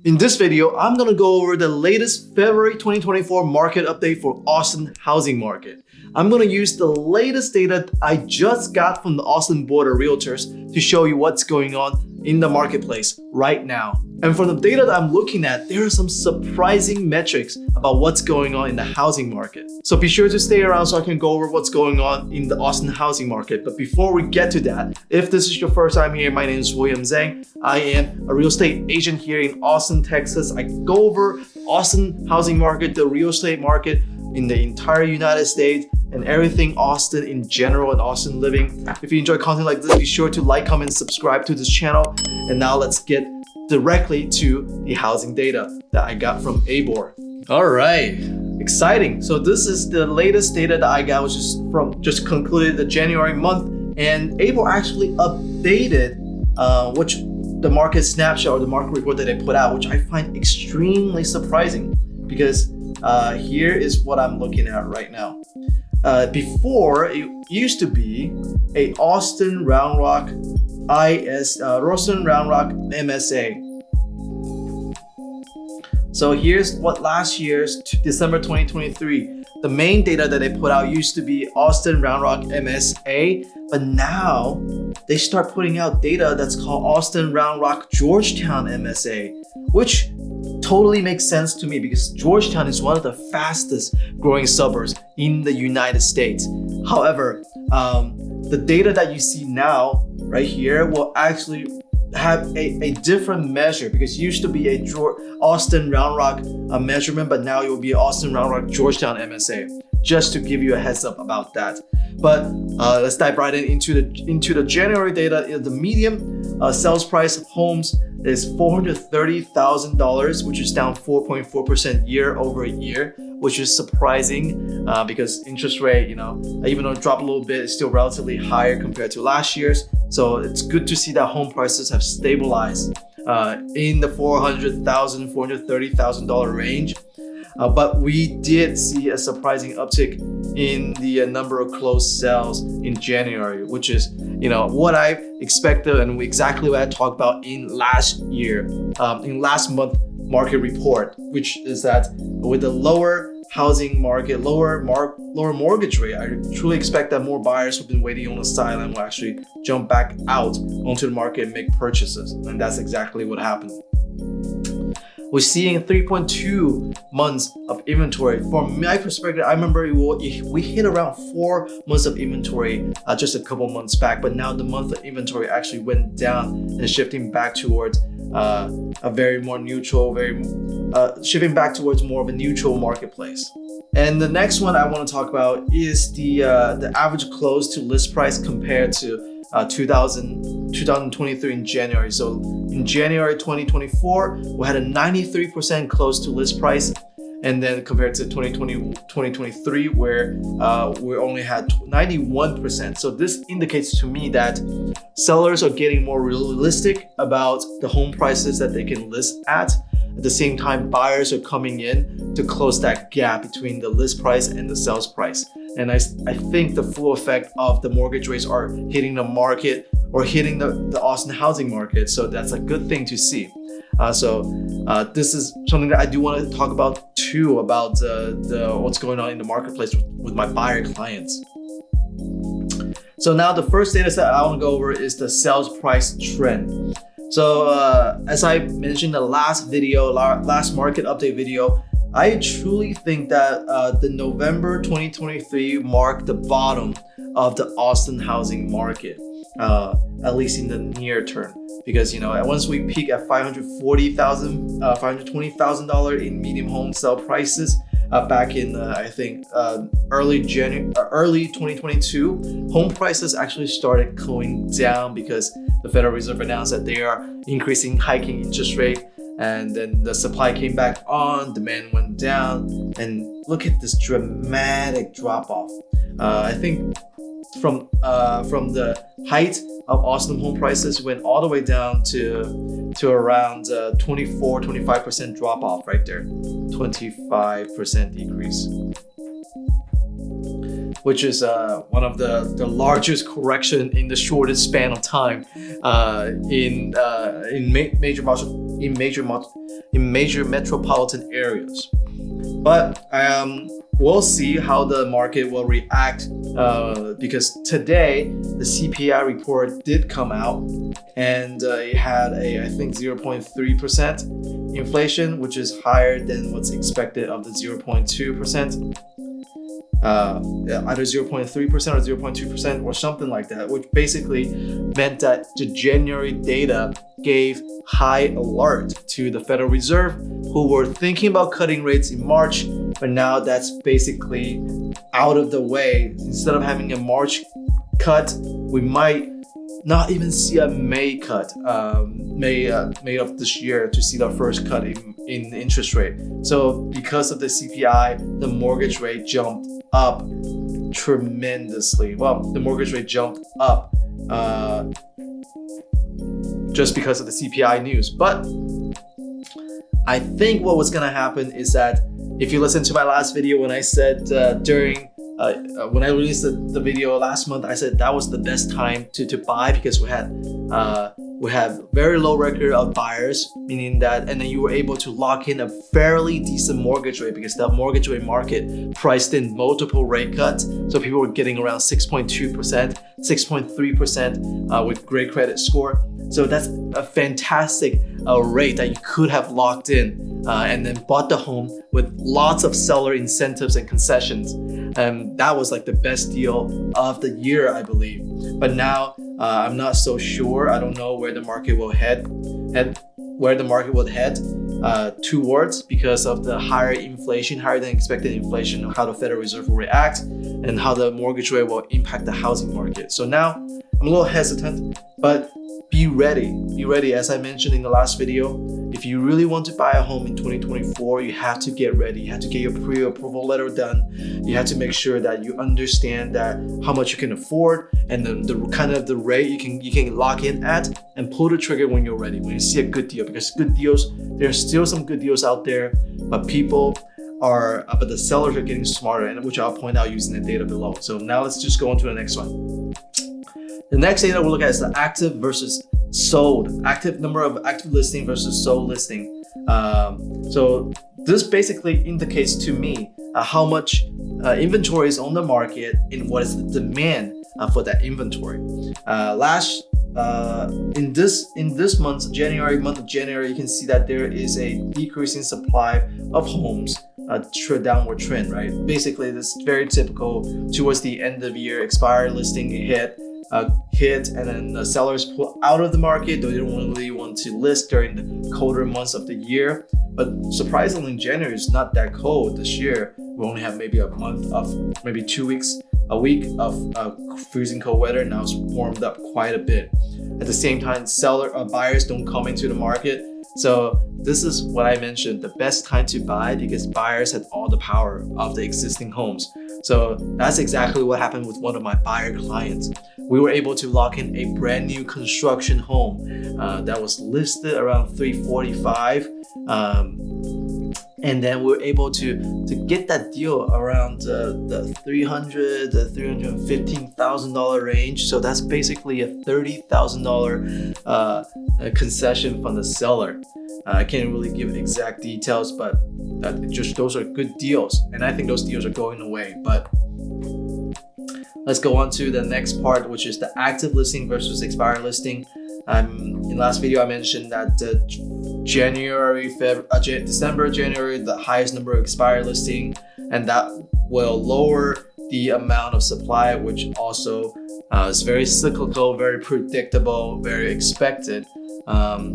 In this video, I'm gonna go over the latest February 2024 market update for Austin housing market. I'm gonna use the latest data I just got from the Austin Board of Realtors to show you what's going on in the marketplace right now. And from the data that I'm looking at, there are some surprising metrics about what's going on in the housing market. So be sure to stay around so I can go over what's going on in the Austin housing market. But before we get to that, if this is your first time here, my name is Zhang. I am a real estate agent here in Austin, Texas. I go over Austin housing market, the real estate market in the entire United States, and everything Austin in general and Austin living. If you enjoy content like this, be sure to like, comment, and subscribe to this channel. And now let's get directly to the housing data that I got from ABOR. All right, exciting. So this is the latest data that I got, which is just concluded the January month, and ABOR actually updated which the market snapshot or the market report that they put out, which I find extremely surprising because here is what I'm looking at right now. Before, it used to be a Austin Round Rock MSA. So here's what last year's December 2023, the main data that they put out used to be Austin Round Rock MSA, but now they start putting out data that's called Austin Round Rock Georgetown MSA, which totally makes sense to me because Georgetown is one of the fastest growing suburbs in the United States. However, the data that you see now right here will actually have a different measure because it used to be a Austin Round Rock measurement, but now it will be Austin Round Rock Georgetown MSA, just to give you a heads up about that. But let's dive right into the January data. The median sales price of homes is $430,000, which is down 4.4% year over year, which is surprising because interest rate, even though it dropped a little bit, it's still relatively higher compared to last year's. So it's good to see that home prices have stabilized in the $400,000, $430,000 range. But we did see a surprising uptick in the number of closed sales in January, which is what I expected and exactly what I talked about in last month market report, which is that with the lower housing market, lower mortgage rate, I truly expect that more buyers who've been waiting on the sideline will actually jump back out onto the market and make purchases, and that's exactly what happened. We're seeing 3.2 months of inventory. From my perspective, I remember we hit around 4 months of inventory just a couple months back, but now the month of inventory actually went down and shifting back towards shifting back towards more of a neutral marketplace. And the next one I want to talk about is the average close to list price compared to 2023 in January. So in January 2024, we had a 93% close to list price. And then compared to 2023, where we only had 91%. So this indicates to me that sellers are getting more realistic about the home prices that they can list at. At the same time, buyers are coming in to close that gap between the list price and the sales price. And I think the full effect of the mortgage rates are hitting the market or hitting the Austin housing market. So that's a good thing to see. This is something that I do want to talk about too, about what's going on in the marketplace with my buyer clients. So now the first data set I want to go over is the sales price trend. So as I mentioned in the last market update video, I truly think that the November 2023 marked the bottom of the Austin housing market, at least in the near term. Because once we peak at $520,000 in medium home sale prices back in early 2022, home prices actually started going down because the Federal Reserve announced that they are hiking interest rate, and then the supply came back on, demand went down, and look at this dramatic drop off. I think from the height of Austin home prices went all the way down to around 25% drop off right there, 25% decrease, which is one of the largest correction in the shortest span of time in major in major metropolitan areas. But we'll see how the market will react because today the CPI report did come out, and it had I think 0.3% inflation, which is higher than what's expected of the 0.2%. Either 0.3% or 0.2% or something like that, which basically meant that the January data gave high alert to the Federal Reserve, who were thinking about cutting rates in March, but now that's basically out of the way. Instead of having a March cut, we might not even see a May cut, May of this year, to see the first cut in interest rate. So because of the CPI, the mortgage rate jumped up tremendously. Well, the mortgage rate jumped up just because of the CPI news. But I think what was gonna happen is that if you listen to my last video, when I said when I released the video last month, I said that was the best time to buy because we have very low record of buyers, meaning that, and then you were able to lock in a fairly decent mortgage rate because the mortgage rate market priced in multiple rate cuts. So people were getting around 6.2%, 6.3% with great credit score. So that's a fantastic rate that you could have locked in and then bought the home with lots of seller incentives and concessions. That was like the best deal of the year, I believe. But now I'm not so sure. I don't know where the market will head towards because of the higher inflation, higher than expected inflation, how the Federal Reserve will react, and how the mortgage rate will impact the housing market. So now I'm a little hesitant, but be ready. Be ready. As I mentioned in the last video, if you really want to buy a home in 2024, you have to get ready. You have to get your pre-approval letter done. You have to make sure that you understand that how much you can afford and then the kind of the rate you can lock in at, and pull the trigger when you're ready, when you see a good deal. Because good deals, there's still some good deals out there, but but the sellers are getting smarter, and which I'll point out using the data below. So now let's just go on to the next one. The next data we'll look at is the active versus sold, number of active listing versus sold listing. So this basically indicates to me how much inventory is on the market and what is the demand for that inventory. In this month of January, you can see that there is a decreasing supply of homes, downward trend, right? Basically, this is very typical towards the end of the year. Expired listing hit, and then the sellers pull out of the market. They don't really want to list during the colder months of the year. But surprisingly, January is not that cold this year. We only have maybe a week of freezing cold weather. Now it's warmed up quite a bit. At the same time, buyers don't come into the market. So this is what I mentioned, the best time to buy, because buyers have all the power of the existing homes. So that's exactly what happened with one of my buyer clients. We were able to lock in a brand new construction home that was listed around $345. And then we're able to get that deal around the $300,000 to $315,000 range. So that's basically a $30,000 concession from the seller. I can't really give exact details, but those are good deals, and I think those deals are going away. But let's go on to the next part, which is the active listing versus expired listing. In last video, I mentioned that December, January, the highest number of expired listing, and that will lower the amount of supply, which also is very cyclical, very predictable, very expected.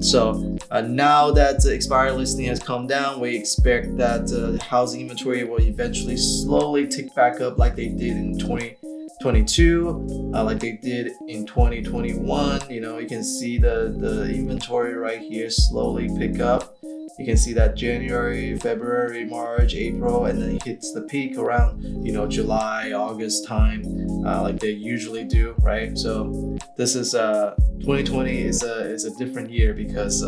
So now that the expired listing has come down, we expect that housing inventory will eventually slowly tick back up like they did in 2022, like they did in 2021. You know, you can see the inventory right here slowly pick up. You can see that January, February, March, April, and then it hits the peak around, July, August time, like they usually do, right? So this is 2020 is a different year because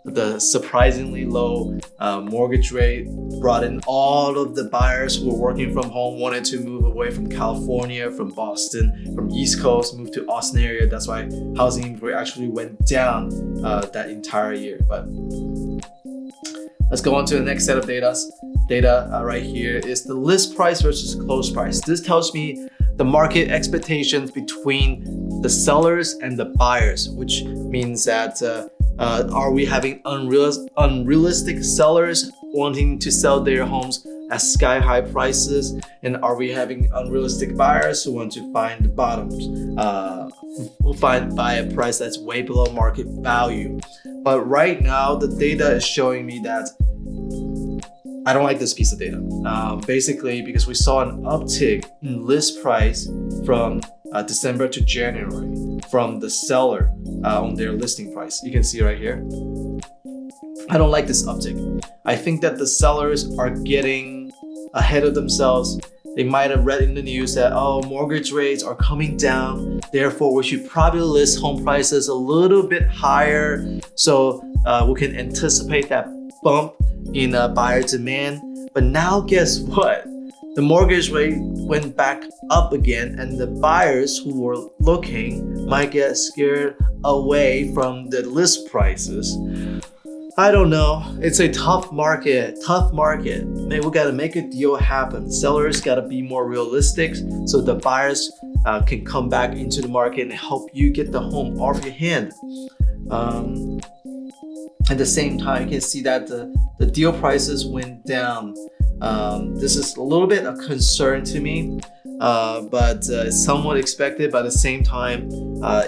the surprisingly low mortgage rate brought in all of the buyers who were working from home, wanted to move away from California, from Boston, from East Coast, move to Austin area. That's why housing inventory actually went down that entire year. But Let's go on to the next set of data right here is the list price versus close price. This tells me the market expectations between the sellers and the buyers, which means that are we having unrealistic sellers wanting to sell their homes at sky high prices, and are we having unrealistic buyers who want to find the bottoms, who buy a price that's way below market value? But right now the data is showing me that I don't like this piece of data. Basically, because we saw an uptick in list price from December to January from the seller on their listing price. You can see right here. I don't like this uptick. I think that the sellers are getting ahead of themselves. They might have read in the news that, oh, mortgage rates are coming down, therefore we should probably list home prices a little bit higher so we can anticipate that bump in buyer demand. But now guess what? The mortgage rate went back up again, and the buyers who were looking might get scared away from the list prices. I don't know. It's a tough market. Man, we gotta make a deal happen. Sellers gotta be more realistic so the buyers can come back into the market and help you get the home off your hand. At the same time, you can see that the deal prices went down. This is a little bit of concern to me, but it's somewhat expected. But at the same time,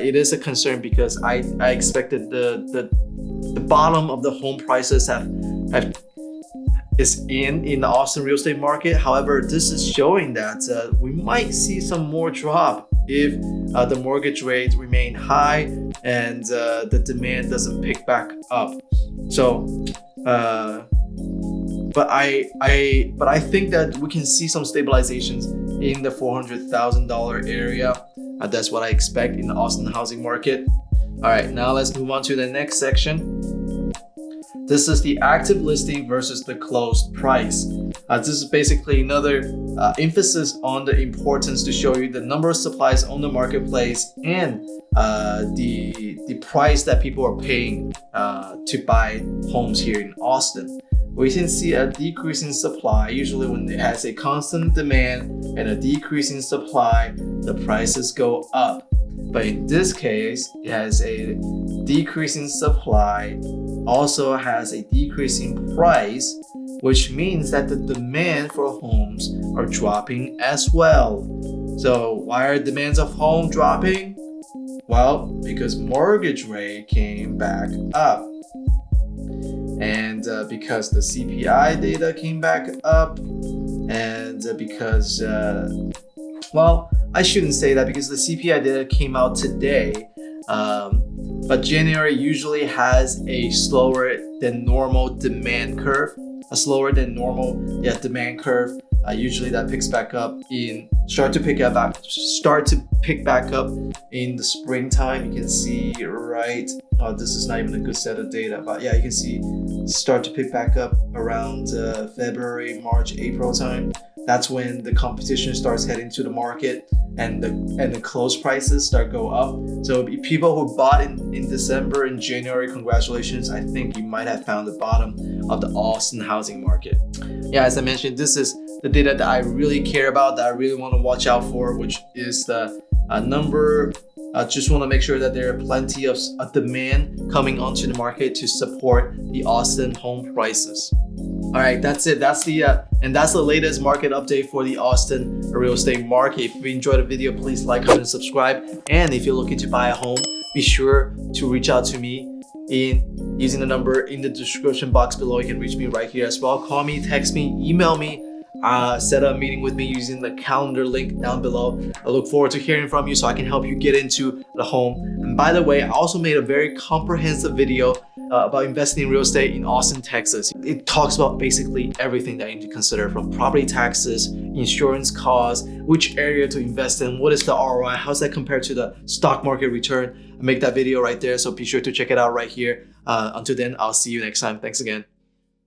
it is a concern because I expected the bottom of the home prices is in the Austin real estate market. However, this is showing that we might see some more drop if the mortgage rates remain high and the demand doesn't pick back up. So, but I think that we can see some stabilizations in the $400,000 area. That's what I expect in the Austin housing market. All right, now let's move on to the next section. This is the active listing versus the closed price. This is basically another emphasis on the importance to show you the number of supplies on the marketplace and the price that people are paying to buy homes here in Austin. We can see a decrease in supply. Usually when it has a constant demand and a decrease in supply, the prices go up. But in this case, it has a decrease in supply, also has a decrease in price, which means that the demand for homes are dropping as well. So why are demands of home dropping? Well, because mortgage rate came back up. And because the CPI data came back up, and because, well, I shouldn't say that because the CPI data came out today, but January usually has a slower than normal demand curve, demand curve. Usually that picks back up start to pick back up in the springtime. You can see right. This is not even a good set of data, but yeah, you can see start to pick back up around February, March, April time. That's when the competition starts heading to the market and the close prices start go up. So people who bought in December and January, congratulations. I think you might have found the bottom of the Austin housing market. Yeah, as I mentioned, this is the data that I really care about, that I really want to watch out for, which is the number. Just want to make sure that there are plenty of demand coming onto the market to support the Austin home prices. All right, that's it. That's the latest market update for the Austin real estate market. If you enjoyed the video, please like, comment, and subscribe. And if you're looking to buy a home, be sure to reach out to me using the number in the description box below. You can reach me right here as well. Call me, text me, email me. Set up a meeting with me using the calendar link down below. I look forward to hearing from you so I can help you get into the home. And by the way, I also made a very comprehensive video about investing in real estate in Austin, Texas. It talks about basically everything that you need to consider, from property taxes, insurance costs, which area to invest in, what is the ROI, how's that compared to the stock market return. I make that video right there, so be sure to check it out right here. Until then, I'll see you next time. Thanks again.